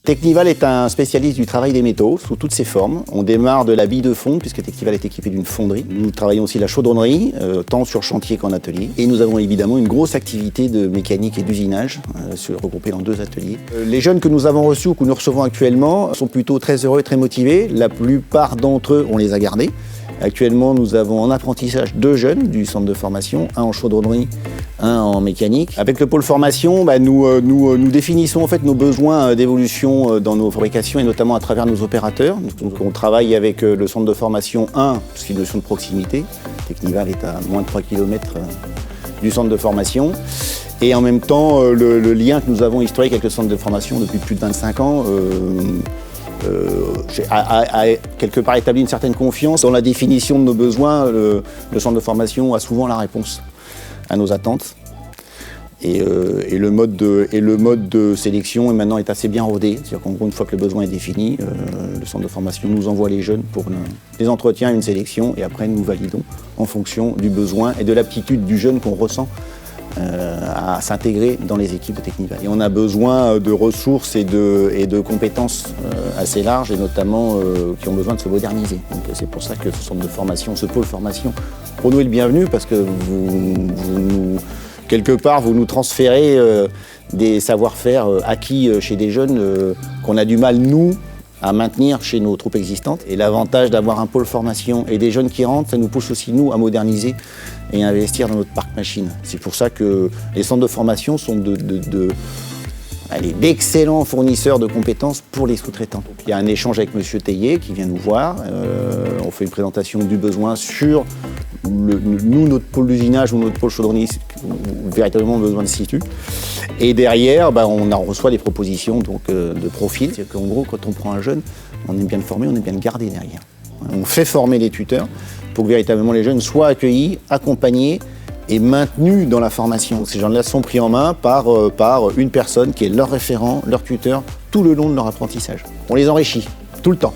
Technival est un spécialiste du travail des métaux sous toutes ses formes. On démarre de la bille de fonte puisque Technival est équipé d'une fonderie. Nous travaillons aussi la chaudronnerie, tant sur chantier qu'en atelier. Et nous avons évidemment une grosse activité de mécanique et d'usinage, regroupée dans 2 ateliers. Les jeunes que nous avons reçus ou que nous recevons actuellement sont plutôt très heureux et très motivés. La plupart d'entre eux, on les a gardés. Actuellement, nous avons en apprentissage 2 jeunes du centre de formation, un en chaudronnerie, un en mécanique. Avec le pôle formation, nous définissons en fait nos besoins d'évolution dans nos fabrications et notamment à travers nos opérateurs. Donc, on travaille avec le centre de formation 1, c'est une notion de proximité. Technival est à moins de 3 km du centre de formation. Et en même temps, le lien que nous avons historique avec le centre de formation depuis plus de 25 ans a quelque part établi une certaine confiance. Dans la définition de nos besoins, le centre de formation a souvent la réponse à nos attentes. Et le mode de sélection maintenant est assez bien rodé. C'est-à-dire qu'en gros, une fois que le besoin est défini, le centre de formation nous envoie les jeunes pour des entretiens, une sélection, et après nous validons en fonction du besoin et de l'aptitude du jeune qu'on ressent à s'intégrer dans les équipes de Technival. Et on a besoin de ressources et de compétences assez larges et notamment qui ont besoin de se moderniser. Donc c'est pour ça que ce centre de formation, ce pôle formation, pour nous est le bienvenu parce que quelque part vous nous transférez des savoir-faire acquis chez des jeunes qu'on a du mal, nous, à maintenir chez nos troupes existantes. Et l'avantage d'avoir un pôle formation et des jeunes qui rentrent, ça nous pousse aussi, nous, à moderniser et à investir dans notre parc machine. C'est pour ça que les centres de formation sont d'excellents fournisseurs de compétences pour les sous-traitants. Il y a un échange avec M. Théier qui vient nous voir. On fait une présentation du besoin sur notre pôle d'usinage ou notre pôle chaudronnier où véritablement besoin de situ. Et derrière, on reçoit des propositions de profil. C'est-à-dire qu'en gros, quand on prend un jeune, on aime bien le former, on aime bien le garder derrière. On fait former les tuteurs pour que véritablement les jeunes soient accueillis, accompagnés et maintenus dans la formation. Ces gens-là sont pris en main par une personne qui est leur référent, leur tuteur, tout le long de leur apprentissage. On les enrichit tout le temps.